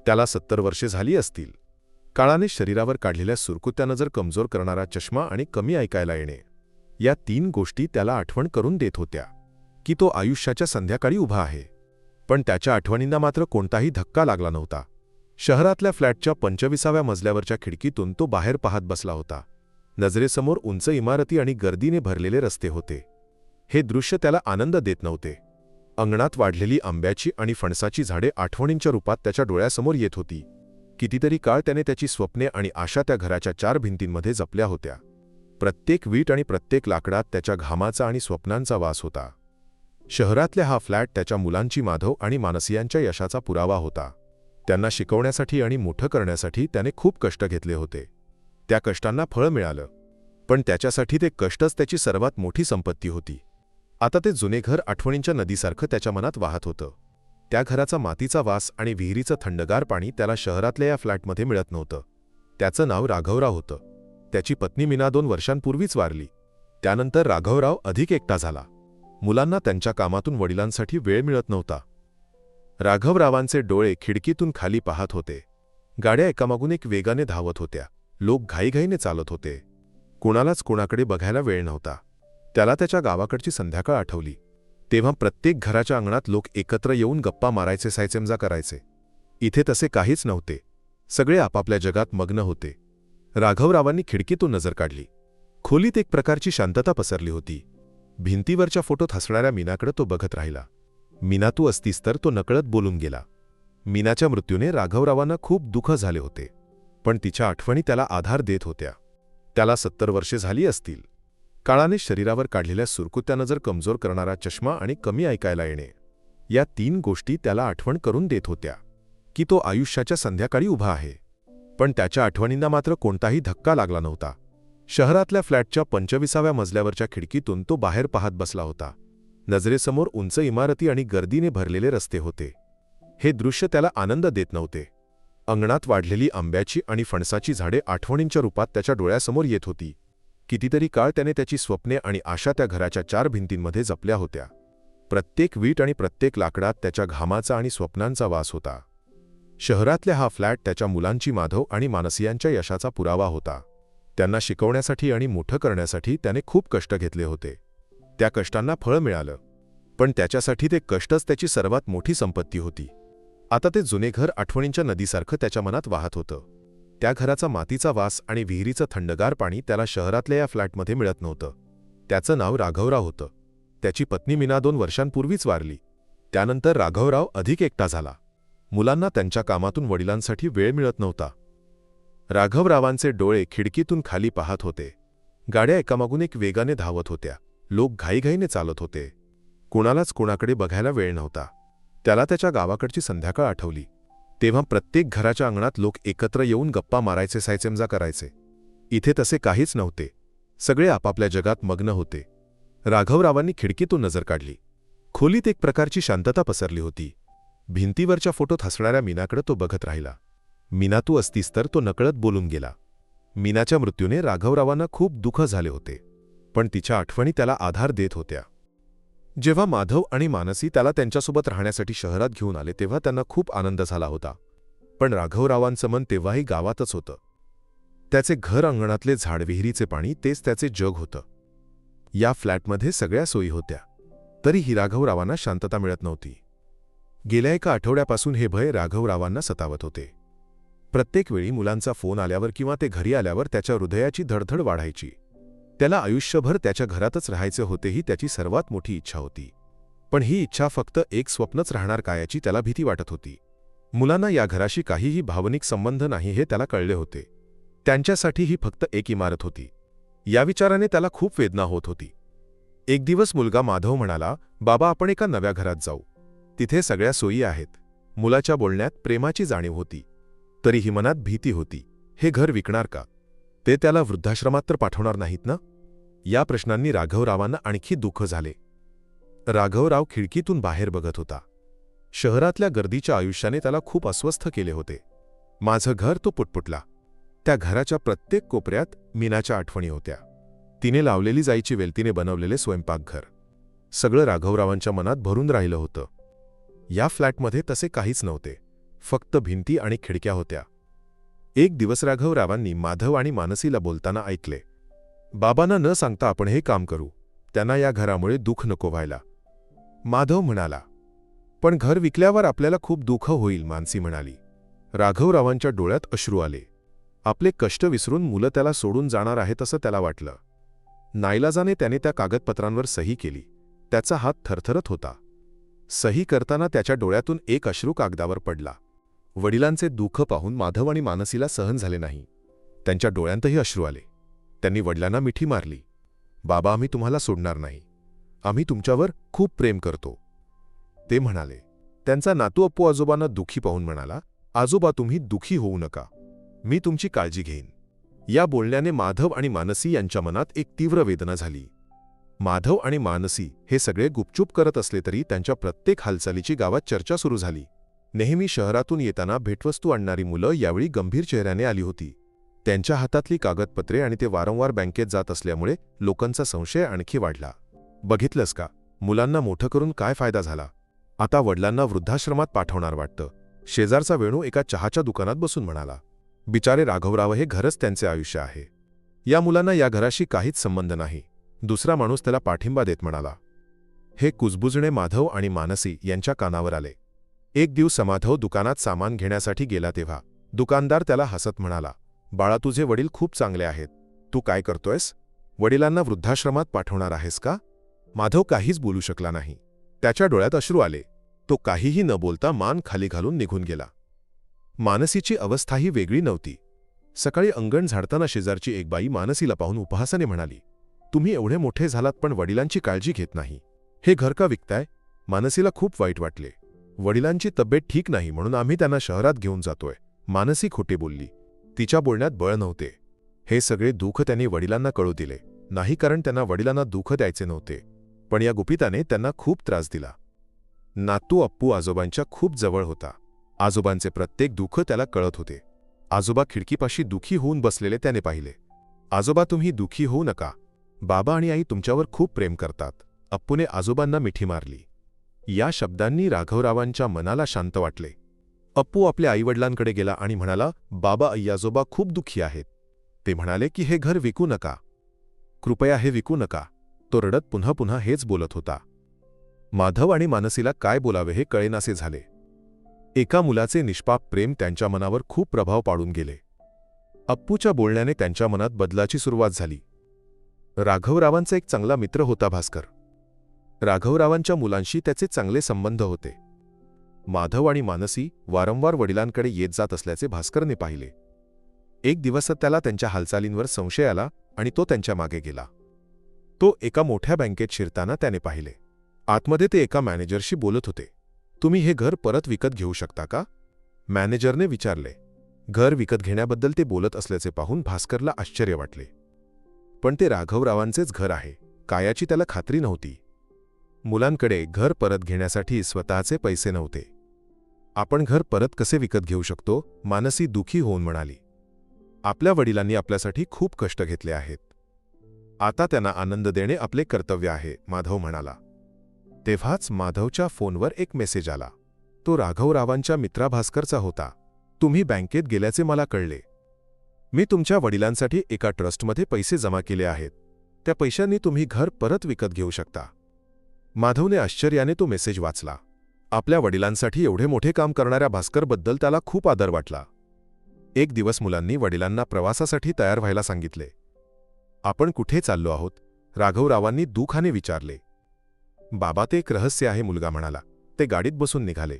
त्याला 70 वर्षे झाली असतील. काळाने शरीरावर काढलेल्या सुरकुत्या नजर कमजोर करणारा चष्मा आणि कमी ऐकायला येणे, या 3 गोष्टी त्याला आठवण करून देत होत्या की तो आयुष्याच्या संध्याकाळी उभा आहे. पण त्याच्या आठवणींना मात्र कोणताही धक्का लागला नव्हता. शहरातल्या फ्लॅटच्या 25व्या मजल्यावरच्या खिडकीतून तो बाहेर पाहत बसला होता. नजरेसमोर उंच इमारती आणि गर्दीने भरलेले रस्ते होते. हे दृश्य त्याला आनंद देत नव्हते. अंगणात वाढलेली आंब्याची आणि फणसाची झाडे आठवणींच्या रूपात त्याच्या डोळ्यासमोर येत होती. कितीतरी काळ त्याने त्याची स्वप्ने आणि आशा त्या घराच्या 4 भिंतींमध्ये जपल्या होत्या. प्रत्येक वीट आणि प्रत्येक लाकडात त्याच्या घामाचा आणि स्वप्नांचा वास होता. शहरातल्या हा फ्लॅट त्याच्या मुलांची, माधव आणि मानसियांच्या यशाचा पुरावा होता. त्यांना शिकवण्यासाठी आणि मोठं करण्यासाठी त्याने खूप कष्ट घेतले होते. त्या कष्टांना फळ मिळालं, पण त्याच्यासाठी ते कष्टच त्याची सर्वात मोठी संपत्ती होती. आता ते जुने घर आठवणींच्या नदीसारखं त्याच्या मनात वाहत होतं. त्या घराचा मातीचा वास आणि विहिरीचं थंडगार पाणी त्याला शहरातल्या या फ्लॅटमध्ये मिळत नव्हतं. त्याचं नाव राघवराव होतं. त्याची पत्नी मीना 2 वर्षांपूर्वीच वारली. त्यानंतर राघवराव अधिक एकटा झाला. मुलांना त्यांच्या कामातून वडिलांसाठी वेळ मिळत नव्हता. राघवरावांचे डोळे खिडकीतून खाली पाहत होते. गाड्या एकामागून एक वेगाने धावत होत्या. लोक घाईघाईने चालत होते. कोणालाच कोणाकडे बघायला वेळ नव्हता. त्याला त्याच्या गावाकडची संध्याकाळ आठवली. तेव्हा प्रत्येक घराच्या अंगणात लोक एकत्र येऊन गप्पा मारायचे, सायचेमजा करायचे. इथे तसे काहीच नव्हते. सगळे आपापल्या जगात मग्न होते. राघवरावांनी खिडकीतून नजर काढली. खोलीत एक प्रकारची शांतता पसरली होती. भिंतीवरच्या फोटोत हसणाऱ्या मीनाकडे तो बघत राहिला. मीना, तू असतीस तर, तो नकळत बोलून गेला. मीनाच्या मृत्यूने राघवरावांना खूप दुःख झाले होते, पण तिच्या आठवणी त्याला आधार देत होत्या. त्याला 70 वर्षे झाली असतील. काळाने शरीरावर काढलेल्या सुरकुत्या नजर कमजोर करणारा चष्मा आणि कमी ऐकायला येणे, या 3 गोष्टी त्याला आठवण करून देत होत्या की तो आयुष्याच्या संध्याकाळी उभा आहे. पण त्याच्या आठवणींना मात्र कोणताही धक्का लागला नव्हता. शहरातल्या फ्लॅटच्या 25व्या मजल्यावरच्या खिडकीतून तो बाहेर पाहत बसला होता. नजरेसमोर उंच इमारती आणि गर्दीने भरलेले रस्ते होते. हे दृश्य त्याला आनंद देत नव्हते. अंगणात वाढलेली आंब्याची आणि फणसाची झाडे आठवणींच्या रूपात त्याच्या डोळ्यासमोर येत होती. कितीतरी काळ त्याने त्याची स्वप्ने आणि आशा त्या घराच्या 4 भिंतींमध्ये जपल्या होत्या. प्रत्येक वीट आणि प्रत्येक लाकडात त्याच्या घामाचा आणि स्वप्नांचा वास होता. शहरातल्या हा फ्लॅट त्याच्या मुलांची, माधव आणि मानसियांच्या यशाचा पुरावा होता. त्यांना शिकवण्यासाठी आणि मोठं करण्यासाठी त्याने खूप कष्ट घेतले होते. त्या कष्टांना फळ मिळालं, पण त्याच्यासाठी ते कष्टच त्याची सर्वात मोठी संपत्ती होती. आता ते जुने घर आठवणींच्या नदीसारखं त्याच्या मनात वाहत होतं. त्या घराचा मातीचा वास आणि विहिरीचं थंडगार पाणी त्याला शहरातल्या या फ्लॅटमध्ये मिळत नव्हतं. त्याचं नाव राघवराव होतं. त्याची पत्नी मीना 2 वर्षांपूर्वीच वारली. त्यानंतर राघवराव अधिक एकटा झाला. मुलांना त्यांच्या कामातून वडिलांसाठी वेळ मिळत नव्हता. राघवरावांचे डोळे खिडकीतून खाली पाहत होते. गाड्या एकामागून एक वेगाने धावत होत्या. लोक घाईघाईने चालत होते. कोणालाच कोणाकडे बघायला वेळ नव्हता. त्याला त्याच्या गावाकडची संध्याकाळ आठवली. तेव्हा प्रत्येक घराच्या अंगणात लोक एकत्र येऊन गप्पा मारायचे, सायचेमजा करायचे. इथे तसे काहीच नव्हते. सगळे आपापल्या जगात मग्न होते. राघवरावांनी खिडकीतून नजर काढली. खोलीत एक प्रकारची शांतता पसरली होती. भिंतीवरच्या फोटोत हसणाऱ्या मीनाकडे तो बघत राहिला. मीना, तू असतीस तर, तो नकळत बोलून गेला. मीनाच्या मृत्यूने राघवरावांना खूप दुःख झाले होते, पण तिच्या आठवणी त्याला आधार देत होत्या. जेव्हा माधव आणि मानसी त्याला त्यांच्यासोबत राहण्यासाठी शहरात घेऊन आले तेव्हा त्यांना खूप आनंद झाला होता. पण राघवरावांचं मन तेव्हाही गावातच होतं. त्याचे घर, अंगणातले झाड, विहिरीचे पाणी, तेच त्याचे जग होतं. या फ्लॅटमध्ये सगळ्या सोयी होत्या, तरीही राघवरावांना शांतता मिळत नव्हती. गेल्या एका आठवड्यापासून हे भय राघवरावांना सतावत होते. प्रत्येक वेळी मुलांचा फोन आल्यावर किंवा ते घरी आल्यावर त्याच्या हृदयाची धडधड वाढायची. त्याला आयुष्यभर त्याच्या घरातच राहायचे होते, ही त्याची सर्वात मोठी इच्छा होती. पण ही इच्छा फक्त एक स्वप्नच राहणार का, याची त्याला भीती वाटत होती. मुलांना या घराशी काहीही भावनिक संबंध नाही हे त्याला कळले होते. त्यांच्यासाठी ही फक्त एक इमारत होती. या विचाराने त्याला खूप वेदना होत होती. एक दिवस मुलगा माधव म्हणाला, बाबा, आपण एका नव्या घरात जाऊ. तिथे सगळ्या सोयी आहेत. मुलाच्या बोलण्यात प्रेमाची जाणीव होती, तरीही मनात भीती होती. हे घर विकणार का? ते त्याला वृद्धाश्रमात तर पाठवणार नाहीत ना? या प्रश्नांनी राघवरावांना आणखी दुःख झाले. राघवराव खिडकीतून बाहेर बघत होता. शहरातल्या गर्दीच्या आयुष्याने त्याला खूप अस्वस्थ केले होते. माझं घर, तो पुटपुटला. त्या घराच्या प्रत्येक कोपऱ्यात मीनाच्या आठवणी होत्या. तिने लावलेली जाईची वेल, तिने बनवलेले स्वयंपाकघर, सगळं राघवरावांच्या मनात भरून राहिलं होतं. या फ्लॅटमध्ये तसे काहीच नव्हते. फक्त भिंती आणि खिडक्या होत्या. एक दिवस राघवरावांनी माधव आणि मानसीला बोलताना ऐकले. बाबांना न सांगता आपण हे काम करू. त्यांना या घरामुळे दुःख नको व्हायला. माधव म्हणाला, पण घर विकल्यावर आपल्याला खूप दुःख होईल, मानसी म्हणाली. राघवरावांच्या डोळ्यात अश्रू आले. आपले कष्ट विसरून मुलं त्याला सोडून जाणार आहेत असं त्याला वाटलं. नाईलाजाने त्याने त्या कागदपत्रांवर सही केली. त्याचा हात थरथरत होता. सही करताना त्याच्या डोळ्यातून एक अश्रू कागदावर पडला. वडिलांचे दुःख पाहून माधव आणि मानसीला सहन झाले नाही. त्यांच्या डोळ्यांतही अश्रू आले. त्यांनी वडिलांना मिठी मारली. बाबा, आम्ही तुम्हाला सोडणार नाही. आम्ही तुमच्यावर खूप प्रेम करतो, ते म्हणाले. त्यांचा नातू अप्पू आजोबांना दुःखी पाहून म्हणाला, आजोबा, तुम्ही दुःखी होऊ नका. मी तुमची काळजी घेईन. या बोलण्याने माधव आणि मानसी यांच्या मनात एक तीव्र वेदना झाली. माधव आणि मानसी हे सगळे गुपचूप करत असले तरी त्यांच्या प्रत्येक हालचालीची गावात चर्चा सुरू झाली. नेहमी शहरातून येताना भेटवस्तू आणणारी मुलं यावेळी गंभीर चेहऱ्याने आली होती. त्यांच्या हातातली कागदपत्रे आणि ते वारंवार बँकेत जात असल्यामुळे लोकांचा संशय आणखी वाढला. बघितलंस का, मुलांना मोठं करून काय फायदा झाला? आता वडिलांना वृद्धाश्रमात पाठवणार वाटतं, शेजारचा वेणू एका चहाच्या दुकानात बसून म्हणाला. बिचारे राघवराव, हे घरच त्यांचे आयुष्य आहे. या मुलांना या घराशी काहीच संबंध नाही. दुसरा माणूस त्याला पाठिंबा देत म्हणाला. हे कुजबुजणे माधव आणि मानसी यांच्या कानावर आले. एक दिवस माधव दुकानात सामान घेण्यासाठी गेला तेव्हा दुकानदार त्याला हसत म्हणाला, बाळा, तुझे वडील खूप चांगले आहेत. तू काय करतोयस? वडिलांना वृद्धाश्रमात पाठवणार आहेस का? माधव काहीच बोलू शकला नाही. त्याच्या डोळ्यात अश्रू आले. तो काहीही न बोलता मान खाली घालून निघून गेला. मानसीची अवस्थाही वेगळी नव्हती. सकाळी अंगण झाडताना शेजारची एक बाई मानसीला पाहून उपहासाने म्हणाली, तुम्ही एवढे मोठे झालात पण वडिलांची काळजी घेत नाही. हे घर का विकताय? मानसीला खूप वाईट वाटले. वडिलांची तब्येत ठीक नाही म्हणून आम्ही त्यांना शहरात घेऊन जातोय, मानसी खोटे बोलली. तिच्या बोलण्यात बळ नव्हते. हे सगळे दुःख त्यांनी वडिलांना कळू दिले नाही, कारण त्यांना वडिलांना दुःख द्यायचे नव्हते. पण या गुपिताने त्यांना खूप त्रास दिला. नातू अप्पू आजोबांच्या खूप जवळ होता. आजोबांचे प्रत्येक दुःख त्याला कळत होते. आजोबा खिडकीपाशी दुःखी होऊन बसलेले त्याने पाहिले. आजोबा, तुम्ही दुःखी होऊ नका. बाबा आणि आई तुमच्यावर खूप प्रेम करतात. अप्पूने आजोबांना मिठी मारली. या शब्दांनी राघवरावांच्या मनाला शांत वाटले. अप्पू आपल्या आईवडिलांकडे गेला आणि म्हणाला, बाबा, आई आजोबा खूप दुःखी आहेत. ते म्हणाले की हे घर विकू नका, कृपया हे विकू नका. तो रडत पुन्हा पुन्हा हेच बोलत होता. माधव आणि मानसीला काय बोलावे हे कळेनासे झाले. एका मुलाचे निष्पाप प्रेम त्यांच्या मनावर खूप प्रभाव पाडून गेले. अप्पूच्या बोलण्याने त्यांच्या मनात बदलाची सुरुवात झाली. राघवरावांचा एक चांगला मित्र होता भास्कर. राघवरावांच्या मुलांशी त्याचे चांगले संबंध होते. माधव आणि मानसी वारंवार वडिलांकडे येत जात असल्याचे भास्करने पाहिले. एक दिवस त्याला त्यांच्या हालचालींवर संशय आला आणि तो त्यांच्या मागे गेला. तो एका मोठ्या बँकेत शिरताना त्याने पाहिले. आतमध्ये ते एका मॅनेजरशी बोलत होते. तुम्ही हे घर परत विकत घेऊ शकता का? मॅनेजरने विचारले. घर विकत घेण्याबद्दल ते बोलत असल्याचे पाहून भास्करला आश्चर्य वाटले. पण ते राघवरावांचेच घर आहे का याची त्याला खात्री नव्हती. मुलांकडे घर परत घेण्यासाठी स्वतःचे पैसे नव्हते. आपण घर परत कसे विकत घेऊ शकतो? मानसी दुःखी होऊन म्हणाली. आपल्या वडिलांनी आपल्यासाठी खूप कष्ट घेतले आहेत. आता त्यांना आनंद देणे आपले कर्तव्य आहे, माधव म्हणाला. तेव्हाच माधवच्या फोनवर एक मेसेज आला. तो राघवरावांच्या मित्रा भास्करचा होता. तुम्ही बँकेत गेल्याचे मला कळले. मी तुमच्या वडिलांसाठी एका ट्रस्टमध्ये पैसे जमा केले आहेत. त्या पैशांनी तुम्ही घर परत विकत घेऊ शकता. माधवने आश्चर्याने तो मेसेज वाचला. आपल्या वडिलांसाठी एवढे मोठे काम करणाऱ्या भास्करबद्दल त्याला खूप आदर वाटला. एक दिवस मुलांनी वडिलांना प्रवासासाठी तयार व्हायला सांगितले. आपण कुठे चाललो आहोत? राघवरावांनी दुःखाने विचारले. बाबा, ते एक रहस्य आहे, मुलगा म्हणाला. ते गाडीत बसून निघाले.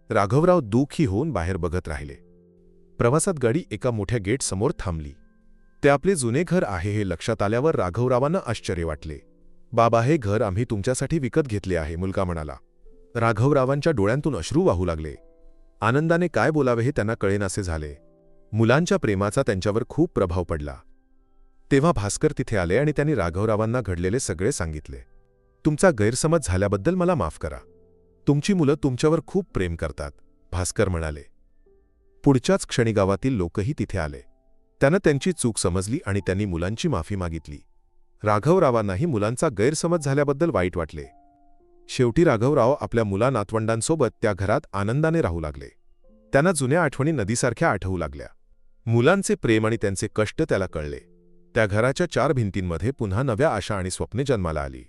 राघवराव दुःखी होऊन बाहेर बघत राहिले. प्रवासात गाडी एका मोठ्या गेट समोर थांबली. ते आपले जुने घर आहे हे लक्षात आल्यावर राघवरावांना आश्चर्य वाटले. बाबा, हे घर आम्ही तुमच्यासाठी विकत घेतले आहे, मुलगा म्हणाला. राघवरावांच्या डोळ्यांतून अश्रू वाहू लागले. आनंदाने काय बोलावे हे त्यांना कळेनासे झाले. मुलांच्या प्रेमाचा त्यांच्यावर खूप प्रभाव पडला. तेव्हा भास्कर तिथे आले आणि त्यांनी राघवरावांना घडलेले सगळे सांगितले. तुमचा गैरसमज झाल्याबद्दल मला माफ करा. तुमची मुलं तुमच्यावर खूप प्रेम करतात, भास्कर म्हणाले. पुढच्याच क्षणी गावातील लोकही तिथे आले. त्यांना त्यांची चूक समजली आणि त्यांनी मुलांची माफी मागितली. राघवरावांनाही मुलांचा गैरसमज झाल्याबद्दल वाईट वाटले. शेवटी राघवराव आपल्या मुला नातवंडांसोबत त्या घरात आनंदाने राहू लागले. त्यांना जुन्या आठवणी नदीसारख्या आठवू लागल्या. मुलांचे प्रेम आणि त्यांचे कष्ट त्याला कळले. त्या घराच्या 4 भिंतींमध्ये पुन्हा नव्या आशा आणि स्वप्ने जन्माला आली.